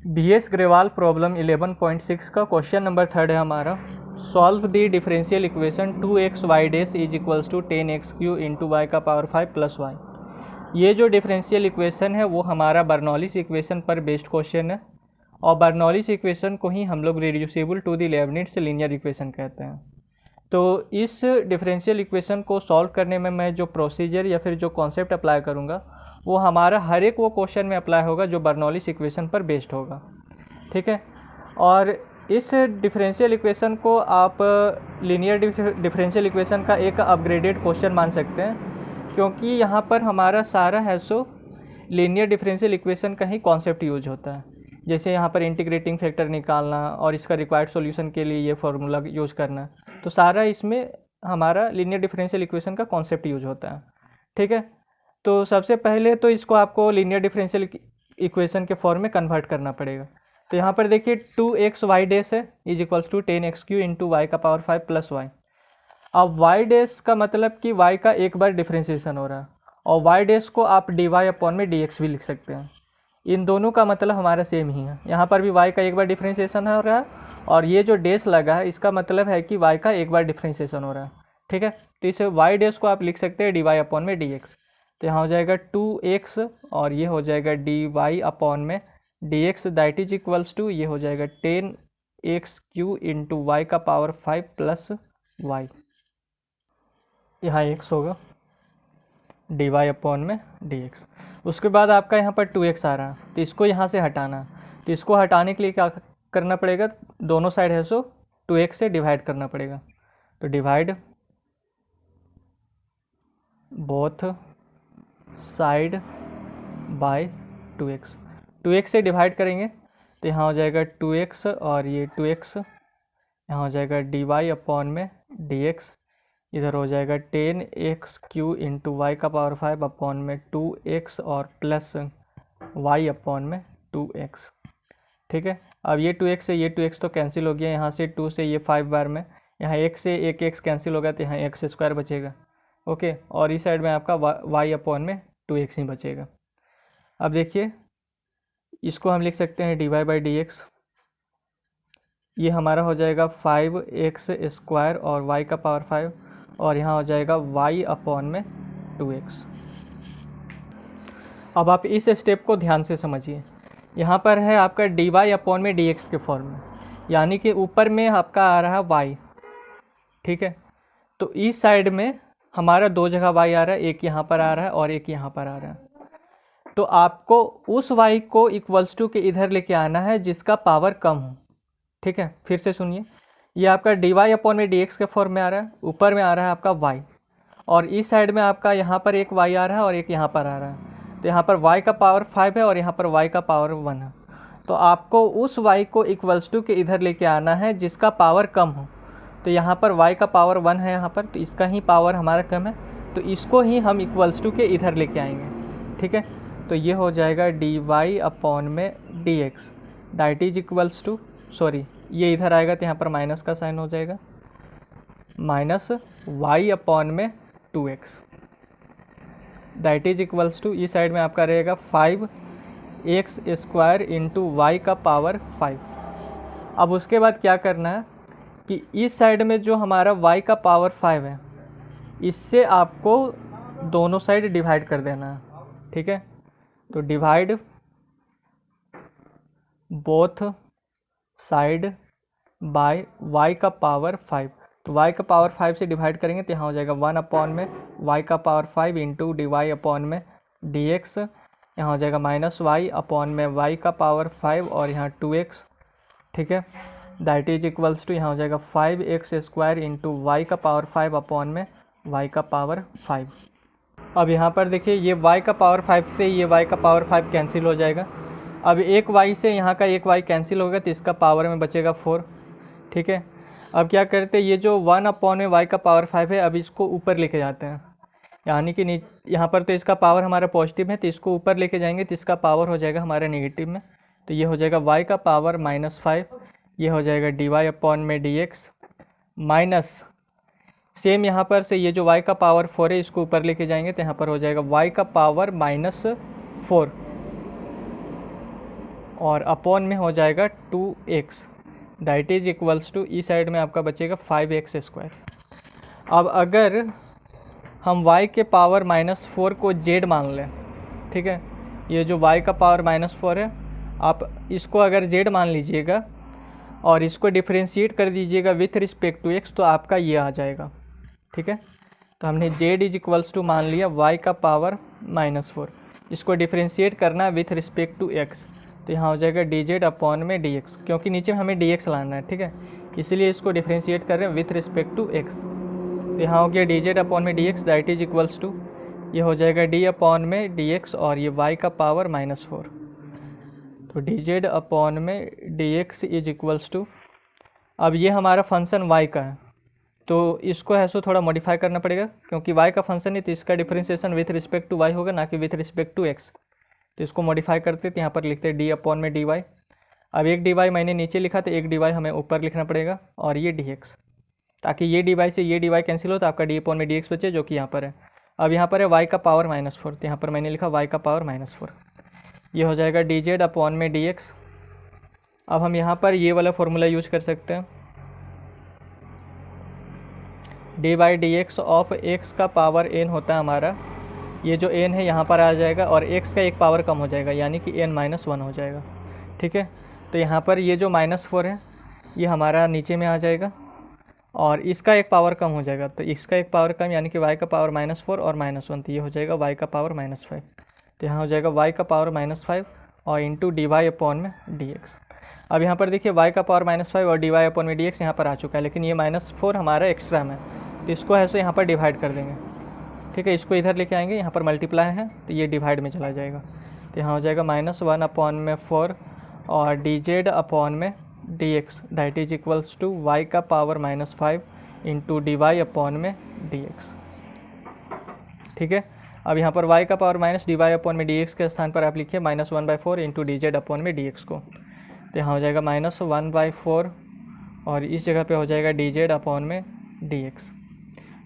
BS Grewal problem 11.6 का question number 3 है हमारा। Solve the differential equation 2xy dash is equals to 10x³ into Y का power 5 plus Y. ये जो differential equation है वो हमारा बर्नौलीज इक्वेशन पर बेस्ड क्वेश्चन है, और बर्नौलीज इक्वेशन को ही हम लोग reducible to the Leibniz linear equation कहते हैं। तो इस डिफरेंशियल इक्वेशन को सॉल्व करने में मैं जो प्रोसीजर या फिर जो कॉन्सेप्ट अप्लाई करूँगा वो हमारा हर एक वो क्वेश्चन में अप्लाई होगा जो बर्नौलीज इक्वेशन पर बेस्ड होगा, ठीक है। और इस डिफरेंशियल इक्वेशन को आप लीनियर डिफरेंशियल इक्वेशन का एक अपग्रेडेड क्वेश्चन मान सकते हैं, क्योंकि यहाँ पर हमारा सारा है सो लीनियर डिफरेंशियल इक्वेशन का ही कॉन्सेप्ट यूज होता है। जैसे यहाँ पर इंटीग्रेटिंग फैक्टर निकालना और इसका रिक्वायर्ड सॉल्यूशन के लिए ये फार्मूला यूज करना, तो सारा इसमें हमारा लीनियर डिफरेंशियल इक्वेशन का कॉन्सेप्ट यूज होता है, ठीक है। तो सबसे पहले तो इसको आपको लीनियर डिफरेंशियल इक्वेशन के फॉर्म में कन्वर्ट करना पड़ेगा। तो यहाँ पर देखिए 2xy डैश है is equals to 10x³ into Y का पावर 5 प्लस वाई। अब y डैश का मतलब कि y का एक बार डिफरेंशिएशन हो रहा है, और y डैश को आप dy अपॉन में dx भी लिख सकते हैं। इन दोनों का मतलब हमारा सेम ही है। यहाँ पर भी y का एक बार डिफरेंशिएशन हो रहा है, और ये जो डैश लगा है इसका मतलब है कि y का एक बार डिफरेंशिएशन हो रहा है, ठीक है। तो इसे y डैश को आप लिख सकते हैं dy अपॉन में dx। तो यहाँ हो जाएगा 2x और ये हो जाएगा dy अपॉन में dx that is equals to ये हो जाएगा 10x³ इंटू वाई का पावर 5 प्लस वाई। यहाँ x होगा dy अपॉन में dx। उसके बाद आपका यहाँ पर 2x आ रहा है, तो इसको यहाँ से हटाना है। तो इसको हटाने के लिए क्या करना पड़ेगा, दोनों साइड है सो 2x से डिवाइड करना पड़ेगा। तो divide both side by 2x। 2x से डिवाइड करेंगे तो यहाँ हो जाएगा 2x और ये 2x, यहाँ हो जाएगा dy अपॉन में dx। इधर हो जाएगा 10x³ इंटू वाई का पावर 5 अपॉन में 2x और प्लस y अपॉन में 2x, ठीक है। अब ये 2x से ये 2x तो कैंसिल हो गया, यहाँ से 2 से ये 5 बार में, यहाँ x से एक x कैंसिल हो गया तो यहाँ x² बचेगा, ओके। और इस साइड में आपका y अपॉन में 2x ही बचेगा। अब देखिए इसको हम लिख सकते हैं dy बाई dx। ये हमारा हो जाएगा 5x² और y का पावर 5, और यहाँ हो जाएगा y अपॉन में 2x। अब आप इस स्टेप को ध्यान से समझिए। यहाँ पर है आपका dy अपॉन में dx के फॉर्म में, यानी कि ऊपर में आपका आ रहा है y, ठीक है। तो इस साइड में हमारा दो जगह y आ रहा है, एक यहाँ पर आ रहा है और एक यहाँ पर आ रहा है। तो आपको उस y को इक्वल्स टू के इधर लेके आना है जिसका पावर कम हो, ठीक है। फिर से सुनिए, ये आपका dy अपॉन में dx के फॉर्म में आ रहा है, ऊपर में आ रहा है आपका y, और इस साइड में आपका यहाँ पर एक y आ रहा है और एक यहाँ पर आ रहा है। तो यहाँ पर y का पावर 5 है और यहाँ पर y का पावर 1 है। तो आपको उस y को इक्वल्स टू के इधर लेके आना है जिसका पावर कम हो। तो यहाँ पर y का पावर 1 है यहाँ पर, तो इसका ही पावर हमारा कम है, तो इसको ही हम इक्वल्स टू के इधर लेके आएंगे, ठीक है। तो ये हो जाएगा dy अपॉन में dx that is equals to, sorry ये इधर आएगा तो यहाँ पर माइनस का साइन हो जाएगा, माइनस y अपॉन में 2x that is equals to, इस साइड में आपका रहेगा 5x² इंटू वाई का पावर 5। अब उसके बाद क्या करना है कि इस साइड में जो हमारा y का पावर 5 है इससे आपको दोनों साइड डिवाइड कर देना है, ठीक है। तो divide both side by y का पावर 5। तो y का पावर 5 से डिवाइड करेंगे तो यहाँ हो जाएगा 1 अपॉन में y का पावर 5 इंटू dy अपॉन में dx। यहाँ हो जाएगा माइनस y अपॉन में y का पावर 5 और यहाँ 2x, ठीक है। दैट इज इक्वल्स टू यहाँ हो जाएगा 5x² इंटू वाई का पावर 5 अपॉन में y का पावर 5। अब यहाँ पर देखिए ये y का पावर 5 से ये y का पावर 5 कैंसिल हो जाएगा। अब एक y से यहाँ का एक y कैंसिल होगा तो इसका पावर में बचेगा 4, ठीक है। अब क्या करते हैं, ये जो 1 अपॉन में y का पावर 5 है अब इसको ऊपर लेके जाते हैं, यानी कि यहाँ पर तो इसका पावर हमारा पॉजिटिव है तो इसको ऊपर लेके जाएंगे तो इसका पावर हो जाएगा हमारा नेगेटिव में। तो ये हो जाएगा y का पावर -5, ये हो जाएगा dy अपॉन में dx माइनस सेम यहाँ पर से ये जो y का पावर 4 है इसको ऊपर लेके जाएंगे तो यहाँ पर हो जाएगा y का पावर -4 और अपॉन में हो जाएगा 2x, that is equals to ई साइड में आपका बचेगा 5x²। अब अगर हम y के पावर -4 को z मान लें, ठीक है, ये जो y का पावर -4 है, आप इसको अगर z मान लीजिएगा और इसको डिफ्रेंशिएट कर दीजिएगा विथ रिस्पेक्ट टू x, तो आपका ये आ जाएगा, ठीक है। तो हमने z इज इक्वल्स टू मान लिया y का पावर -4, इसको डिफ्रेंशिएट करना है विथ रिस्पेक्ट टू x, तो यहाँ हो जाएगा dz अपॉन में dx, क्योंकि नीचे में हमें dx लाना है, ठीक है, इसलिए इसको डिफ्रेंशिएट कर रहे हैं विथ रिस्पेक्ट टू x। तो यहाँ हो गया dz अपॉन में dx, that is equals to ये हो जाएगा d अपॉन में dx और ये y का पावर -4, तो dz अपॉन में dx इज इक्वल्स टू, अब ये हमारा फंक्शन y का है, तो इसको है सो थोड़ा मॉडिफाई करना पड़ेगा, क्योंकि y का फंक्शन है तो इसका differentiation with respect to y होगा, ना कि विथ रिस्पेक्ट टू x। तो इसको मॉडिफाई करते तो यहाँ पर लिखते हैं d अपॉन में dy। अब एक dy मैंने नीचे लिखा तो एक dy हमें ऊपर लिखना पड़ेगा, और ये dx, ताकि ये dy से ये dy कैंसिल हो तो आपका d अपॉन में dx बचे, जो कि यहाँ पर है। अब यहाँ पर है y का पावर -4, तो यहाँ पर मैंने लिखा y का पावर -4, ये हो जाएगा dz अपॉन में dx। अब हम यहाँ पर ये वाला फॉर्मूला यूज कर सकते हैं, d/dx ऑफ x का पावर n होता है हमारा, ये जो n है यहाँ पर आ जाएगा और x का एक पावर कम हो जाएगा, यानी कि n-1 हो जाएगा, ठीक है। तो यहाँ पर ये जो -4 है ये हमारा नीचे में आ जाएगा और इसका एक पावर कम हो जाएगा, तो इसका एक पावर कम यानी कि y का पावर -4 और -1, तो ये हो जाएगा y का पावर -5। तो यहाँ हो जाएगा y का पावर -5 और इंटू dy अपॉन में dx। अब यहाँ पर देखिए y का पावर -5 और dy अपॉन में dx यहाँ पर आ चुका है, लेकिन ये -4 हमारा एक्स्ट्रा में, तो इसको है सो यहाँ पर डिवाइड कर देंगे, ठीक है। इसको इधर लेके आएंगे, यहाँ पर मल्टीप्लाई है तो ये डिवाइड में चला जाएगा, तो यहाँ हो जाएगा -1 अपॉन में 4 और dz अपॉन में dx, that is equals to y का पावर -5 इंटू dy अपॉन में dx, ठीक है। अब यहाँ पर y का पावर माइनस dy अपॉन में dx के स्थान पर आप लिखिए -1/4 इंटू dz अपॉन में dx को, तो यहाँ हो जाएगा -1/4 और इस जगह पे हो जाएगा dz अपॉन में dx,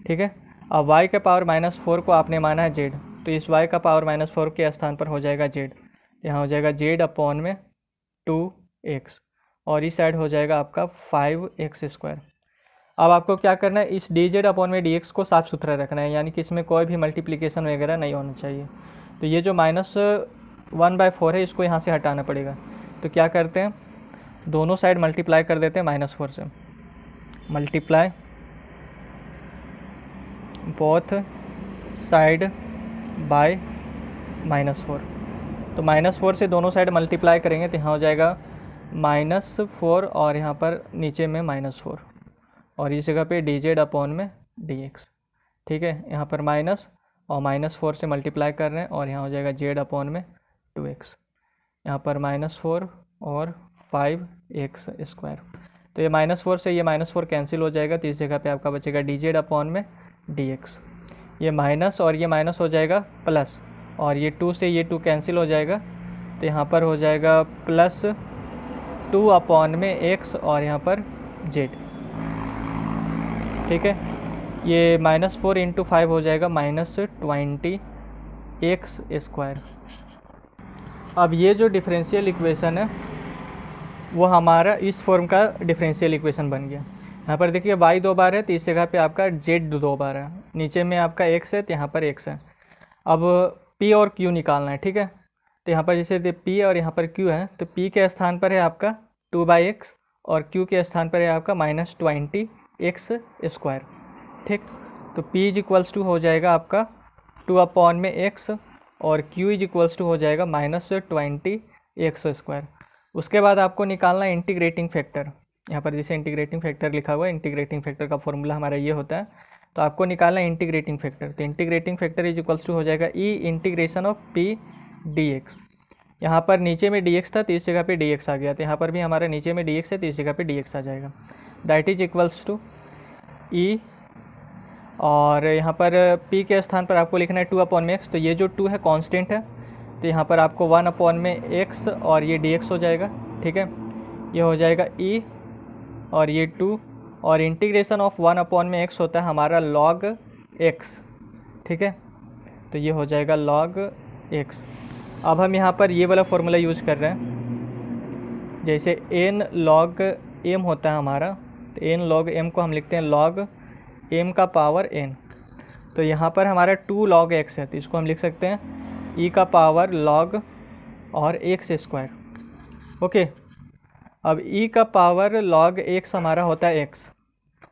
ठीक है। अब y का पावर -4 को आपने माना है z, तो इस y का पावर -4 के स्थान पर हो जाएगा z, यहाँ हो जाएगा z अपॉन में 2x और इस साइड हो जाएगा आपका 5x²। अब आपको क्या करना है, इस dz अपॉन में dx को साफ़ सुथरा रखना है, यानी कि इसमें कोई भी मल्टीप्लिकेशन वगैरह नहीं होना चाहिए। तो ये जो -1/4 है इसको यहाँ से हटाना पड़ेगा, तो क्या करते हैं, दोनों साइड मल्टीप्लाई कर देते हैं -4 से, मल्टीप्लाई बोथ साइड बाय -4। तो -4 से दोनों साइड मल्टीप्लाई करेंगे तो यहाँ हो जाएगा -4 और यहाँ पर नीचे में -4 और इस जगह पे dz अपॉन में dx, ठीक है। यहाँ पर माइनस और -4 से मल्टीप्लाई कर रहे हैं और यहाँ हो जाएगा z अपॉन में 2x, यहाँ पर -4 और 5x²। तो ये -4 से ये -4 कैंसिल हो जाएगा, तो इस जगह पे आपका बचेगा dz अपॉन में dx, ये माइनस और ये माइनस हो जाएगा प्लस, और ये 2 से ये 2 कैंसिल हो जाएगा, तो यहाँ पर हो जाएगा +2 अपॉन में x और यहाँ पर z, ठीक है। ये -4 इंटू 5 हो जाएगा -20x²। अब ये जो डिफरेंशियल इक्वेशन है वो हमारा इस फॉर्म का डिफरेंशियल इक्वेशन बन गया। यहाँ पर देखिए y 2 बार है तो इस जगह पे आपका z 2 बार है, नीचे में आपका x है तो यहाँ पर x है। अब p और q निकालना है, ठीक है। तो यहाँ पर जैसे p और यहाँ पर q है, तो p के स्थान पर है आपका 2/x और q के स्थान पर है आपका -20x², ठीक। तो p इज इक्वल्स टू हो जाएगा आपका 2 अपॉन में x और q इज इक्वल्स टू हो जाएगा -20x²। उसके बाद आपको निकालना है इंटीग्रेटिंग फैक्टर। यहाँ पर जैसे इंटीग्रेटिंग फैक्टर लिखा हुआ है, इंटीग्रेटिंग फैक्टर का फॉर्मूला हमारा ये होता है, तो आपको निकालना है इंटीग्रेटिंग फैक्टर। तो integrating factor is equals to हो जाएगा e integration of p dx। यहाँ पर नीचे में dx था तो इस जगह पे dx आ गया, तो यहाँ पर भी हमारा नीचे में dx है तो इस जगह पे dx आ जाएगा, that is equals to e, और यहाँ पर p के स्थान पर आपको लिखना है 2 अपॉन में x, तो ये जो 2 है कांस्टेंट है, तो यहाँ पर आपको 1 अपॉन में x और ये dx हो जाएगा, ठीक है। ये हो जाएगा e और ये 2 और इंटीग्रेशन ऑफ 1 अपॉन में x होता है हमारा log x, ठीक है। तो ये हो जाएगा log x। अब हम यहाँ पर ये वाला फॉर्मूला यूज़ कर रहे हैं, जैसे n log m होता है हमारा, तो n log m को हम लिखते हैं log m का पावर n। तो यहाँ पर हमारा 2 log x है, तो इसको हम लिख सकते हैं e का पावर log और x स्क्वायर। ओके, अब e का पावर log x हमारा होता है x,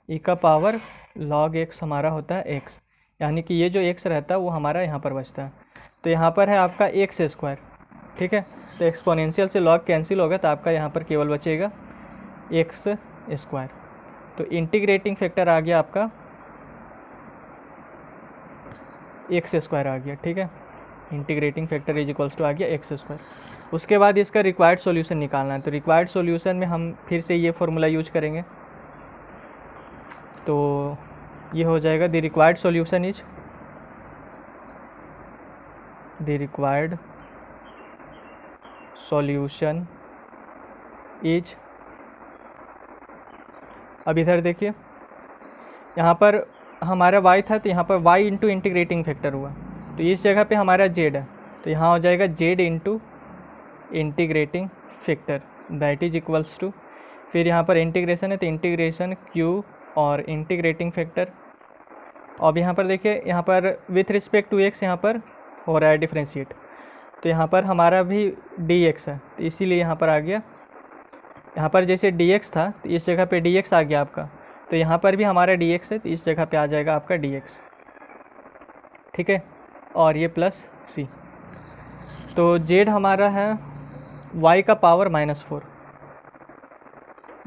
e का पावर log x हमारा होता है x, यानी कि ये जो x रहता है वो हमारा यहाँ पर बचता है। तो यहाँ पर है आपका x स्क्वायर, ठीक है। तो एक्सपोनेंशियल से log कैंसिल होगा, तो आपका यहाँ पर केवल बचेगा x स्क्वायर। तो इंटीग्रेटिंग फैक्टर आ गया आपका x स्क्वायर आ गया, ठीक है। Integrating factor is equals to आ गया x स्क्वायर। उसके बाद इसका रिक्वायर्ड सॉल्यूशन निकालना है। तो रिक्वायर्ड सॉल्यूशन में हम फिर से ये फॉर्मूला यूज करेंगे। तो ये हो जाएगा the required solution is, the required solution is, अब इधर देखिए यहाँ पर हमारा y था, तो यहाँ पर y इंटू इंटीग्रेटिंग फैक्टर हुआ, तो इस जगह पे हमारा z है, तो यहाँ हो जाएगा z into integrating factor that is equals to, फिर यहाँ पर इंटीग्रेशन है तो इंटीग्रेशन q और इंटीग्रेटिंग फैक्टर। अब यहाँ पर देखिए, यहाँ पर विथ रिस्पेक्ट टू x यहाँ पर हो रहा है डिफ्रेंशिएट, तो यहाँ पर हमारा भी dx है, तो इसीलिए यहाँ पर आ गया, यहाँ पर जैसे dx था तो इस जगह पे dx आ गया आपका, तो यहाँ पर भी हमारा dx है, तो इस जगह पे आ जाएगा आपका dx, ठीक है। और ये प्लस c, तो z हमारा है y का power -4,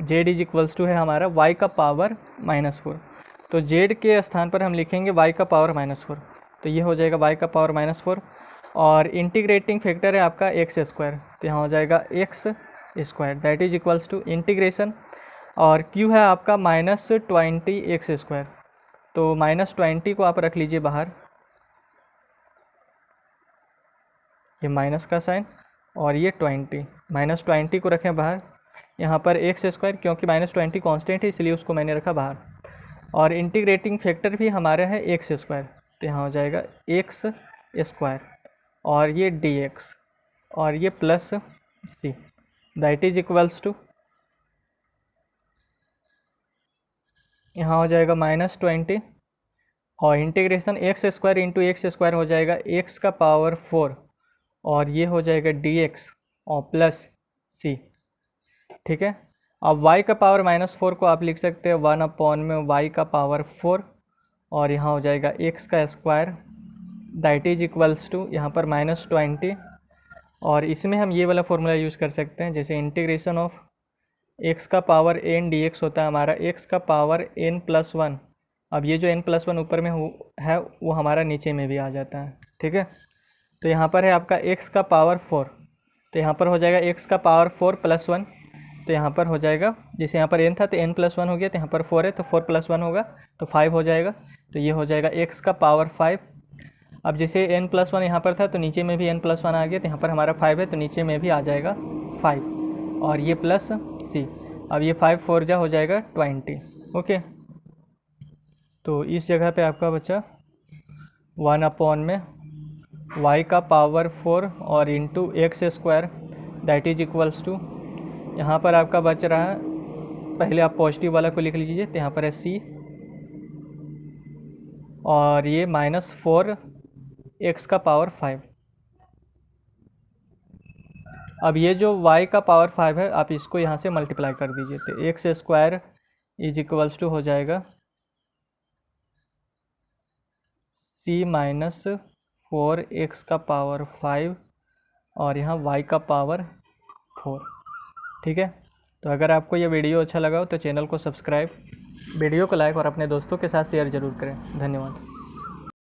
z is equals to है हमारा y का पावर -4, तो z के स्थान पर हम लिखेंगे y का पावर -4, तो ये हो जाएगा y का पावर -4। और इंटीग्रेटिंग फैक्टर है आपका x स्क्वायर, तो यहाँ हो जाएगा x square that is equals to integration, और q है आपका -20 x स्क्वायर, तो -20 को आप रख लीजिए बाहर, ये माइनस का साइन, और ये 20 -20 को रखें बाहर, यहाँ पर x स्क्वायर, क्योंकि -20 कांस्टेंट है इसलिए उसको मैंने रखा बाहर, और इंटीग्रेटिंग फैक्टर भी हमारा है x स्क्वायर, तो यहाँ हो जाएगा x स्क्वायर और ये dx और ये plus c that is equals to, यहाँ हो जाएगा -20 और integration x square into x square हो जाएगा x का पावर 4 और ये हो जाएगा dx और प्लस c, ठीक है। अब y का पावर -4 को आप लिख सकते हैं 1 में y का पावर 4 और यहाँ हो जाएगा x का square that is equals to, यहाँ पर -20, और इसमें हम ये वाला फॉर्मूला यूज़ कर सकते हैं, जैसे इंटीग्रेशन ऑफ x का पावर n dx होता है हमारा x का पावर n+1। अब ये जो n+1 ऊपर में है वो हमारा नीचे में भी आ जाता है, ठीक है। तो यहाँ पर है आपका x का पावर 4, तो यहाँ पर हो जाएगा x का पावर 4 + 1, तो यहाँ पर हो जाएगा, जैसे यहाँ पर n था तो n+1 हो गया, तो यहाँ पर 4 है तो 4 + 1 होगा तो 5 हो जाएगा, तो ये हो जाएगा x का पावर 5। अब जैसे n+1 यहाँ पर था तो नीचे में भी n+1 आ गया, तो यहाँ पर हमारा 5 है तो नीचे में भी आ जाएगा 5 और ये प्लस c। अब ये 5 4 जा हो जाएगा 20, ओके। तो इस जगह पे आपका बचा 1 में y का पावर 4 और into x square that is equals to, यहाँ पर आपका बच रहा है, पहले आप पॉजिटिव वाला को लिख लीजिए, तो यहाँ पर है c और ये -4 x का पावर 5। अब ये जो y का पावर 5 है आप इसको यहाँ से मल्टीप्लाई कर दीजिए, तो x square is equals to हो जाएगा c -4 x का पावर 5 और यहाँ y का पावर 4, ठीक है। तो अगर आपको ये वीडियो अच्छा लगा हो तो चैनल को सब्सक्राइब, वीडियो को लाइक और अपने दोस्तों के साथ शेयर ज़रूर करें। धन्यवाद।